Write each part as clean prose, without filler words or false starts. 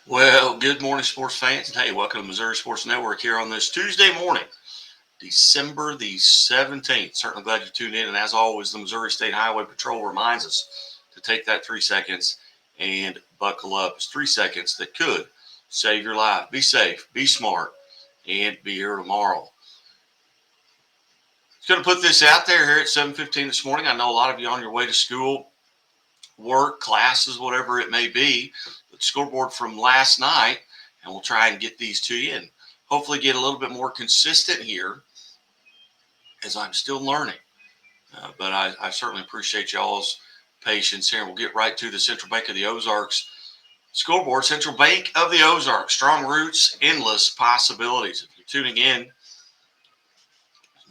Well, good morning, sports fans, and hey, welcome to Missouri Sports Network here on this Tuesday morning, December the 17th. Certainly glad you tuned in, and as always, the Missouri State Highway Patrol reminds us to take that 3 seconds and buckle up. It's 3 seconds that could save your life. Be safe, be smart, and be here tomorrow. Just going to put this out there here at 7:15 this morning. I know a lot of you on your way to school, work, classes, whatever it may be. The scoreboard from last night, and we'll try and get these to you and hopefully get a little bit more consistent here as I'm still learning. But I certainly appreciate y'all's patience here. We'll get right to the Central Bank of the Ozarks scoreboard. Central Bank of the Ozarks, strong roots, endless possibilities. If you're tuning in,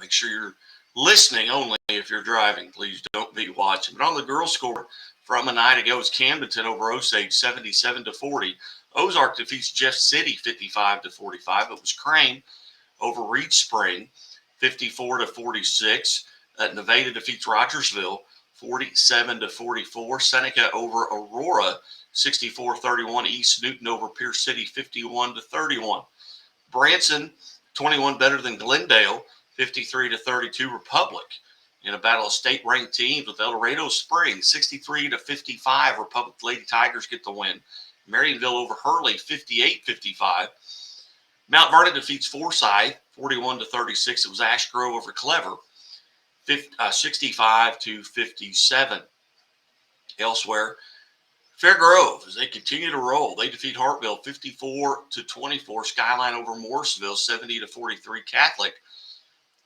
make sure you're listening only if you're driving. Please don't be watching. But on the girls' score from a night ago, it's Camdenton over Osage 77-40. Ozark defeats Jeff City 55-45. It was Crane over Reed Spring 54-46. Nevada defeats Rogersville 47-44. Seneca over Aurora 64-31. East Newton over Pierce City 51-31. Branson 21 better than Glendale 53-32. Republic in a battle of state-ranked teams with El Dorado Springs 63-55. Republic Lady Tigers get the win. Marionville over Hurley 58-55. Mount Vernon defeats Forsyth 41-36. It was Ash Grove over Clever 65-57. Elsewhere, Fair Grove, as they continue to roll, they defeat Hartville 54-24. Skyline over Morrisville 70-43. Catholic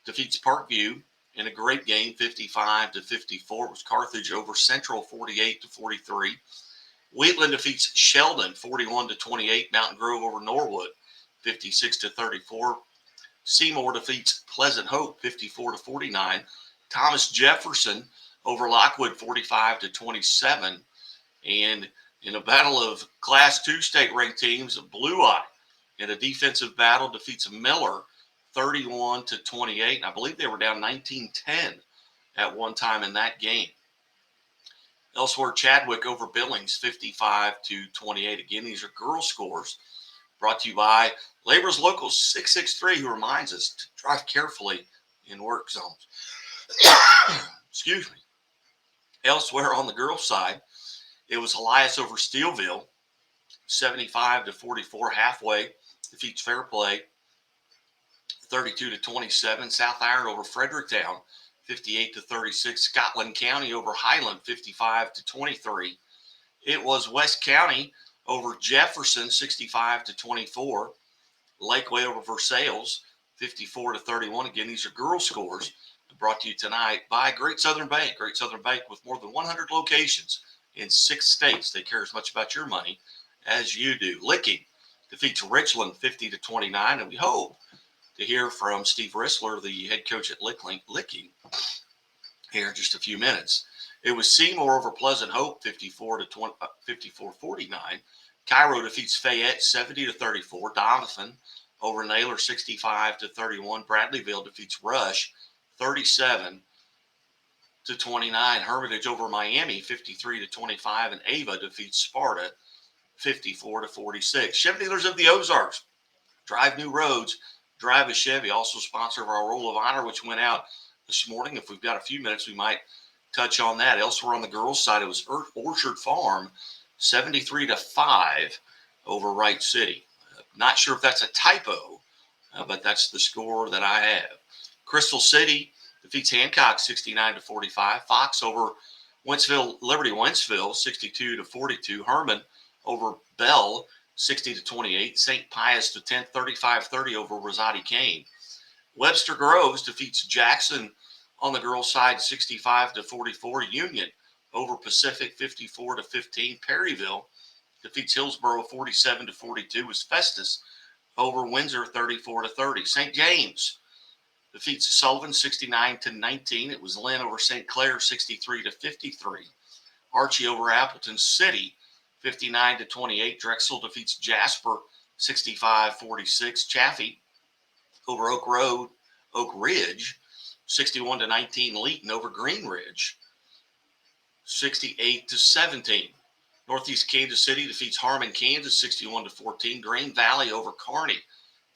defeats Parkview in a great game 55-54. It was Carthage over Central 48-43. Wheatland defeats Sheldon 41-28. Mountain Grove over Norwood 56-34. Seymour defeats Pleasant Hope 54-49. Thomas Jefferson over Lockwood 45-27. And in a battle of Class 2 state-ranked teams, Blue Eye in a defensive battle defeats Miller 31-28. And I believe they were down 19-10 at one time in that game. Elsewhere, Chadwick over Billings 55-28. Again, these are girls' scores brought to you by Labor's Local 663, who reminds us to drive carefully in work zones. Excuse me. Elsewhere on the girls' side, it was Elias over Steelville, 75-44. Halfway defeats Fairplay, 32-27. South Iron over Fredericktown, 58-36. Scotland County over Highland, 55-23. It was West County over Jefferson, 65-24. Lakeway over Versailles, 54-31. Again, these are girls' scores brought to you tonight by Great Southern Bank. Great Southern Bank with more than 100 locations in 6 states. They care as much about your money as you do. Licking defeats Richland 50-29, and we hope to hear from Steve Rissler, the head coach at Licking, here in just a few minutes. It was Seymour over Pleasant Hope 54-49. Cairo defeats Fayette 70-34. Donovan over Naylor 65-31. Bradleyville defeats Rush 37-29. Hermitage over Miami 53-25. And Ava defeats Sparta 54-46. Chevy dealers of the Ozarks, drive new roads, drive a Chevy. Also sponsor of our Roll of Honor, which went out this morning. If we've got a few minutes, we might touch on that. Elsewhere on the girls' side, it was Orchard Farm 73-5 over Wright City. Not sure if that's a typo, but that's the score that I have. Crystal City defeats Hancock 69-45. Fox over Liberty Wentzville 62-42. Herman over Bell 60-28. St. Pius to 10, 35-30 over Rosati Kane. Webster Groves defeats Jackson on the girls' side 65-44. Union over Pacific 54-15. Perryville defeats Hillsboro 47-42. Was Festus over Windsor 34-30. St. James defeats Sullivan 69-19. It was Lynn over St. Clair 63-53. Archie over Appleton City 59-28. Drexel defeats Jasper 65-46. Chaffee over Oak Ridge 61-19. Leeton over Green Ridge 68-17. Northeast Kansas City defeats Harmon, Kansas 61-14. Green Valley over Kearney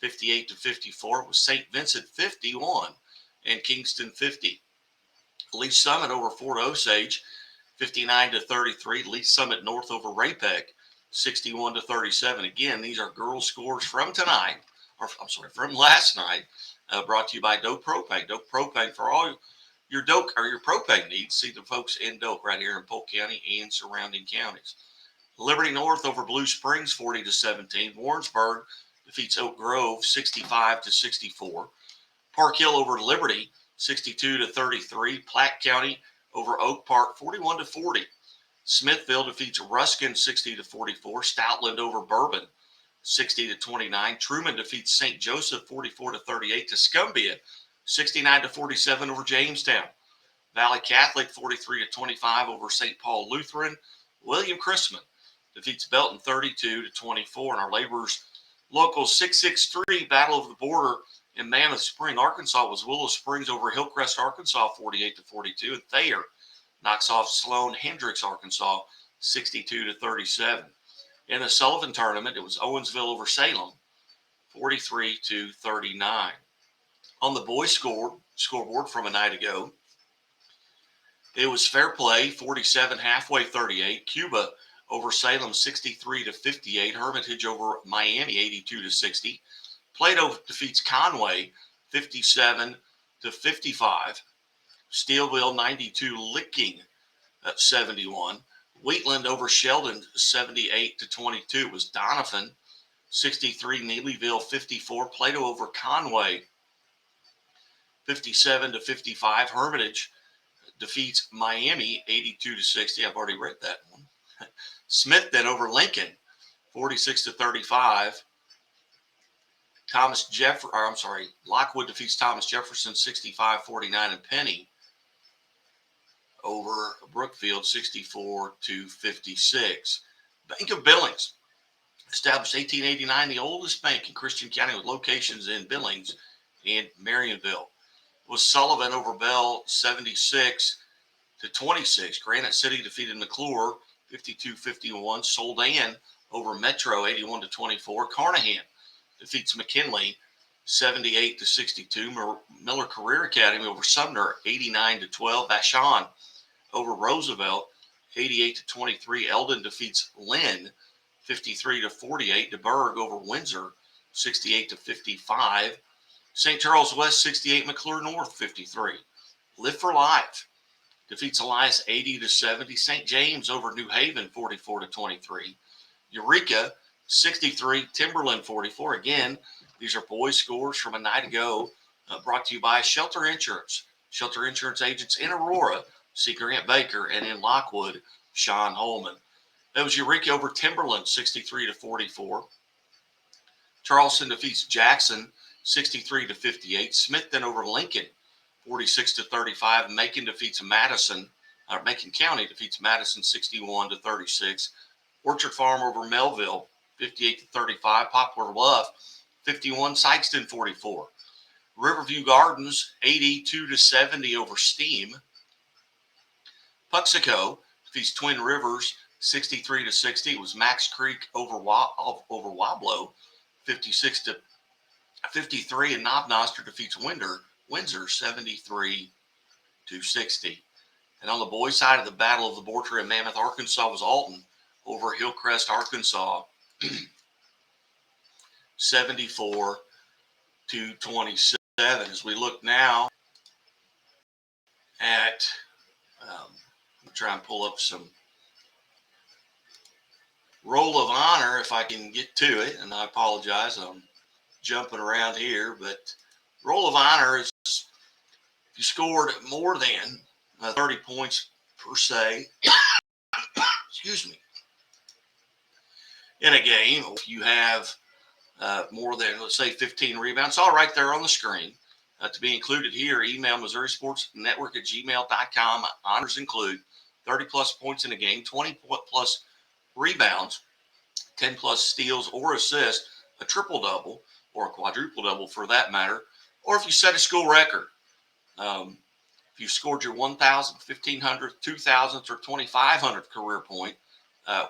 58-54 with St. Vincent 51 and Kingston 50. Lee Summit over Fort Osage 59-33. Lee Summit North over Ray-Pec 61-37. Again, these are girls' scores from tonight, or I'm sorry, from last night, brought to you by Doak Propane. Doak Propane for all your Doak or your propane needs. See the folks in Doak right here in Polk County and surrounding counties. Liberty North over Blue Springs 40-17. Warrensburg defeats Oak Grove 65-64. Park Hill over Liberty 62-33. Platte County over Oak Park 41-40. Smithville defeats Ruskin 60-44. Stoutland over Bourbon 60-29. Truman defeats St. Joseph 44-38. Tuscumbia 69-47 over Jamestown. Valley Catholic 43-25 over St. Paul Lutheran. William Chrisman defeats Belton 32-24. And our Laborers local 663 Battle of the Border in Mammoth Spring, Arkansas was Willow Springs over Hillcrest, Arkansas 48-42. And Thayer knocks off Sloan Hendricks, Arkansas 62-37. In the Sullivan tournament, it was Owensville over Salem 43-39. On the boys' scoreboard from a night ago, it was Fair Play 47, Halfway 38. Cuba over Salem 63-58. Hermitage over Miami 82-60. Plato defeats Conway 57-55. Steelville 92, Licking 71. Wheatland over Sheldon 78-22. It was Donovan 63, Neelyville 54. Plato over Conway 57-55. Hermitage defeats Miami 82-60. I've already read that one. Smith then over Lincoln 46-35. Lockwood defeats Thomas Jefferson 65-49, and Penny over Brookfield 64-56. Bank of Billings, established 1889, the oldest bank in Christian County with locations in Billings and Marionville. Was Sullivan over Bell 76-26. Granite City defeated McClure 52-51. Soldan over Metro 81-24. Carnahan defeats McKinley 78-62. Miller Career Academy over Sumner 89-12. Vashon over Roosevelt 88-23. Eldon defeats Lynn 53-48. DeBerg over Windsor 68-55. St. Charles West 68. McClure North 53. Live for Life defeats Elias 80-70. St. James over New Haven 44-23. Eureka 63. Timberland 44. Again, these are boys' scores from a night ago, brought to you by Shelter Insurance. Shelter Insurance agents in Aurora, C. Grant Baker, and in Lockwood, Sean Holman. That was Eureka over Timberland 63-44. Charleston defeats Jackson 63-58. Smith then over Lincoln 46-35. Macon County defeats Madison 61-36. Orchard Farm over Melville 58-35. Poplar Bluff 51. Sykeston 44. Riverview Gardens 82-70 over Steam. Puxico defeats Twin Rivers 63-60. It was Max Creek over Wablo 56-53. And Knob Noster defeats Windsor 73-60. And on the boys' side of the Battle of the Border in Mammoth, Arkansas, was Alton over Hillcrest, Arkansas 74-27. As we look now at, I'll try and pull up some Roll of Honor if I can get to it, and I apologize, I'm jumping around here, but Roll of Honor is if you scored more than 30 points per se, excuse me, in a game, if you have more than, let's say, 15 rebounds, all right there on the screen. To be included here, email MissouriSportsNetwork@gmail.com. Honors include 30-plus points in a game, 20-plus rebounds, 10-plus steals or assists, a triple-double or a quadruple-double for that matter, or if you set a school record. If you scored your 1,000, 1,500, 2,000th, or 2,500th career point,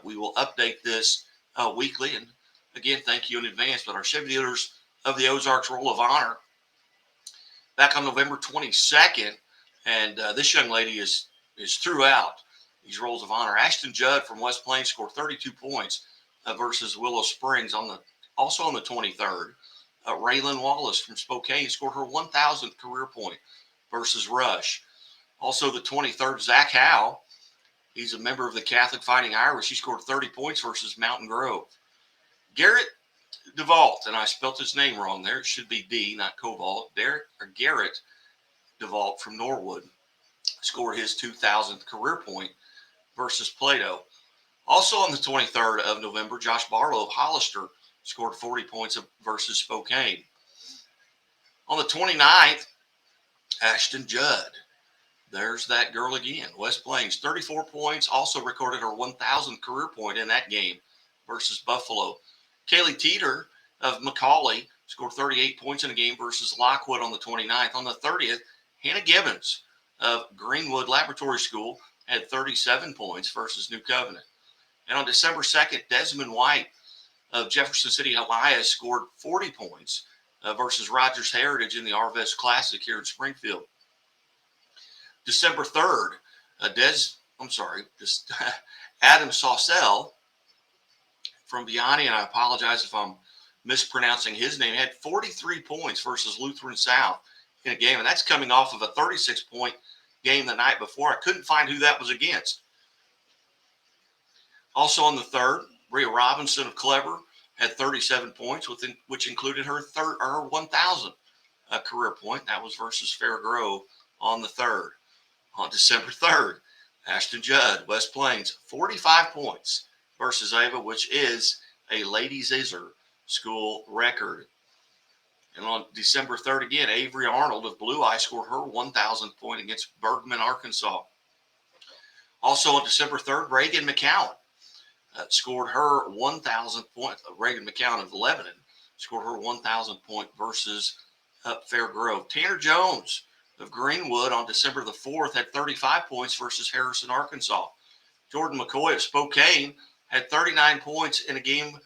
We will update this weekly. And again, thank you in advance. But our Chevy Dealers of the Ozarks Roll of Honor back on November 22nd. And this young lady is throughout these Rolls of Honor. Ashton Judd from West Plains scored 32 points versus Willow Springs also on the 23rd. Raylan Wallace from Spokane scored her 1,000th career point versus Rush. Also the 23rd, Zach Howe. He's a member of the Catholic Fighting Irish. He scored 30 points versus Mountain Grove. Garrett DeVault, and I spelt his name wrong there. It should be D, not Cobalt. Garrett DeVault from Norwood scored his 2,000th career point versus Plato. Also on the 23rd of November, Josh Barlow of Hollister scored 40 points versus Spokane. On the 29th, Ashton Judd. There's that girl again. West Plains, 34 points, also recorded her 1,000th career point in that game versus Buffalo. Kaylee Teeter of McCauley scored 38 points in a game versus Lockwood on the 29th. On the 30th, Hannah Gibbons of Greenwood Laboratory School had 37 points versus New Covenant. And on December 2nd, Desmond White of Jefferson City Elias scored 40 points versus Rogers Heritage in the Arvest Classic here in Springfield. December 3rd, Adam Saucel from Vianney, and I apologize if I'm mispronouncing his name, had 43 points versus Lutheran South in a game, and that's coming off of a 36-point game the night before. I couldn't find who that was against. Also on the 3rd, Rhea Robinson of Clever had 37 points, which included her 1,000th career point. That was versus Fair Grove on the 3rd. On December 3rd, Ashton Judd, West Plains, 45 points versus Ava, which is a ladies' Iser school record. And on December 3rd again, Avery Arnold of Blue Eye scored her 1,000th point against Bergman, Arkansas. Also on December 3rd, Reagan McCowan scored her 1,000th point. Reagan McCowan of Lebanon scored her 1,000th point versus Fair Grove. Tanner Jones of Greenwood on December the 4th had 35 points versus Harrison, Arkansas. Jordan McCoy of Spokane had 39 points in a game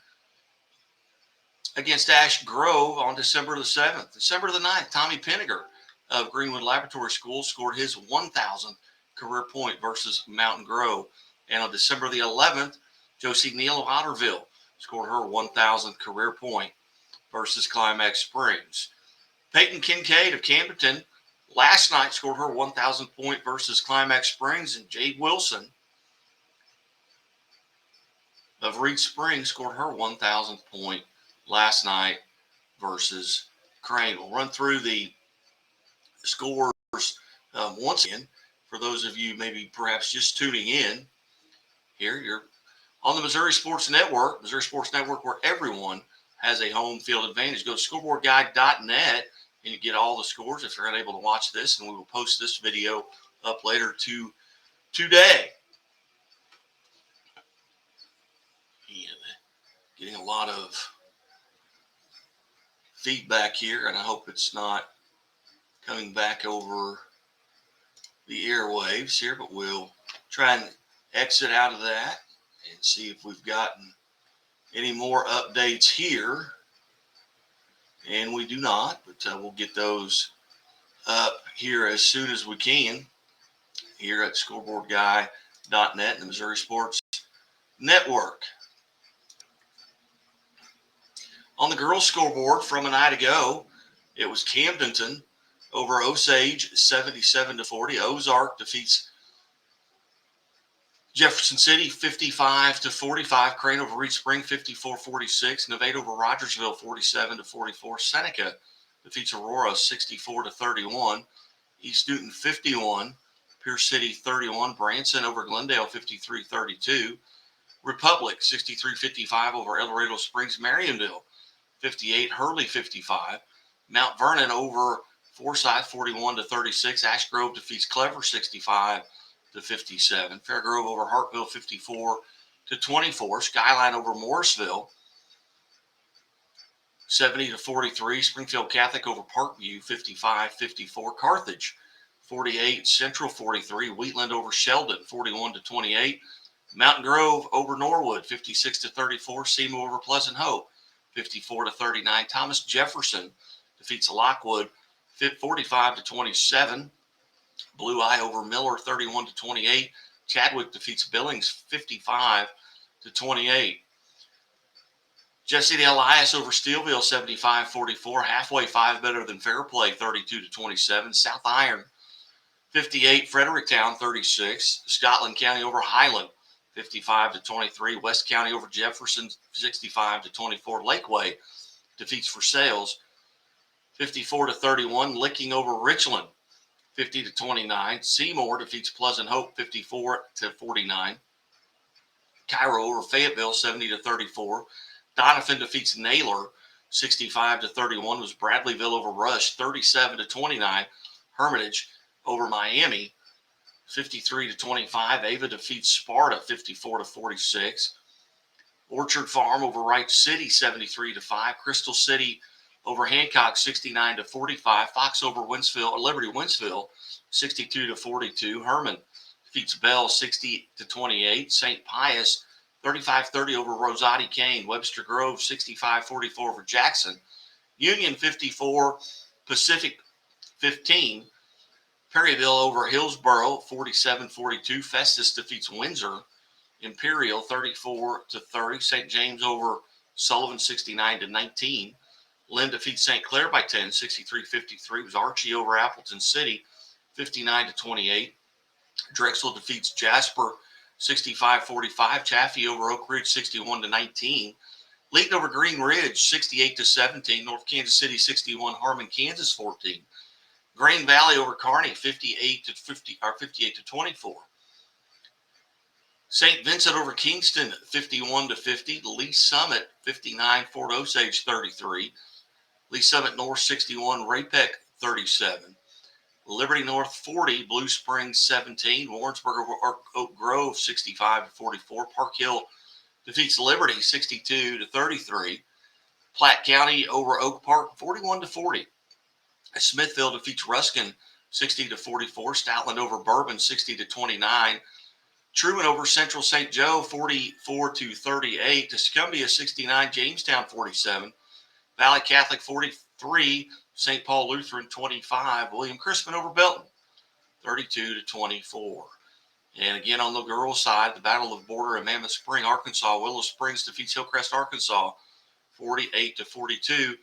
against Ash Grove on December the 7th. December the 9th, Tommy Pinniger of Greenwood Laboratory School scored his 1,000th career point versus Mountain Grove. And on December the 11th, Josie Neal of Otterville scored her 1,000th career point versus Climax Springs. Peyton Kincaid of Camdenton last night scored her 1,000th point versus Climax Springs, and Jade Wilson of Reed Springs scored her 1,000th point last night versus Crane. We'll run through the scores once again for those of you maybe perhaps just tuning in here. You're on the Missouri Sports Network, where everyone has a home field advantage. Go to scoreboardguide.net and you get all the scores if you're unable to watch this, and we will post this video up later today. And getting a lot of feedback here, and I hope it's not coming back over the airwaves here, but we'll try and exit out of that and see if we've gotten any more updates here. And we do not, but we'll get those up here as soon as we can here at scoreboardguy.net and the Missouri Sports Network. On the girls' scoreboard from a night ago, it was Camdenton over Osage 77-40. Ozark defeats Jefferson City 55-45. Crane over Reed Spring 54-46. Nevada over Rogersville 47-44. Seneca defeats Aurora 64-31. East Newton 51. Pierce City 31. Branson over Glendale 53-32. Republic 63-55 over El Dorado Springs. Marionville 58. Hurley 55. Mount Vernon over Forsyth 41-36. Ash Grove defeats Clever 65-57. Fairgrove over Hartville 54-24. Skyline over Morrisville 70-43. Springfield Catholic over Parkview 55-54. Carthage 48. Central 43. Wheatland over Sheldon 41-28. Mountain Grove over Norwood, 56-34. Seymour over Pleasant Hope, 54-39. Thomas Jefferson defeats Lockwood, 45-27. Blue Eye over Miller, 31-28. Chadwick defeats Billings, 55-28. Jeff City Elias over Steelville, 75-44. Halfway 5 better than Fairplay, 32-27. South Iron, 58. Fredericktown, 36. Scotland County over Highland, 55-23. West County over Jefferson, 65-24. Lakeway defeats Versailles, 54-31. Licking over Richland, 50-29. Seymour defeats Pleasant Hope, 54-49. Cairo over Fayetteville, 70-34. Doniphan defeats Naylor, 65-31. Was Bradleyville over Rush, 37-29. Hermitage over Miami, 53-25. Ava defeats Sparta, 54-46. Orchard Farm over Wright City, 73-5. Crystal City over Hancock, 69-45. Fox over Liberty Winsville, 62-42. Herman defeats Bell, 60-28. St. Pius, 35-30 over Rosati Kane. Webster Grove, 65-44 over Jackson. Union, 54. Pacific, 15. Perryville over Hillsboro, 47-42. Festus defeats Windsor. Imperial, 34-30. St. James over Sullivan, 69-19. Lynn defeats St. Clair by 10, 63-53. It was Archie over Appleton City, 59-28. Drexel defeats Jasper, 65-45. Chaffee over Oak Ridge, 61-19. Leeton over Green Ridge, 68-17. North Kansas City, 61. Harmon, Kansas, 14. Green Valley over Kearney, 58-24. St. Vincent over Kingston, 51-50. Lee Summit, 59. Fort Osage, 33. Lee Summit North, 61. Raypeck, 37. Liberty North, 40. Blue Springs, 17. Warrensburg over Oak Grove, 65-44. Park Hill defeats Liberty, 62-33. Platte County over Oak Park, 41-40. Smithville defeats Ruskin, 60-44. Stoutland over Bourbon, 60-29. Truman over Central St. Joe, 44-38. Tuscumbia, 69. Jamestown, 47. Valley Catholic, 43. St. Paul Lutheran, 25. William Crispin over Belton, 32-24. And again, on the girls' side, the Battle of Border in Mammoth Spring, Arkansas. Willow Springs defeats Hillcrest, Arkansas, 48-42.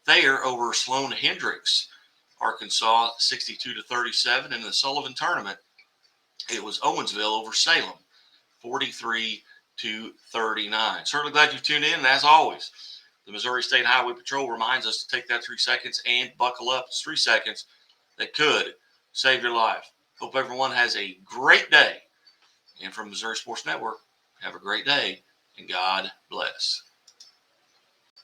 Thayer over Sloan Hendricks, Arkansas, 62-37. In the Sullivan tournament, it was Owensville over Salem, 43-39. Certainly glad you tuned in. And as always, the Missouri State Highway Patrol reminds us to take that 3 seconds and buckle up. It's 3 seconds that could save your life. Hope everyone has a great day. And from Missouri Sports Network, have a great day and God bless.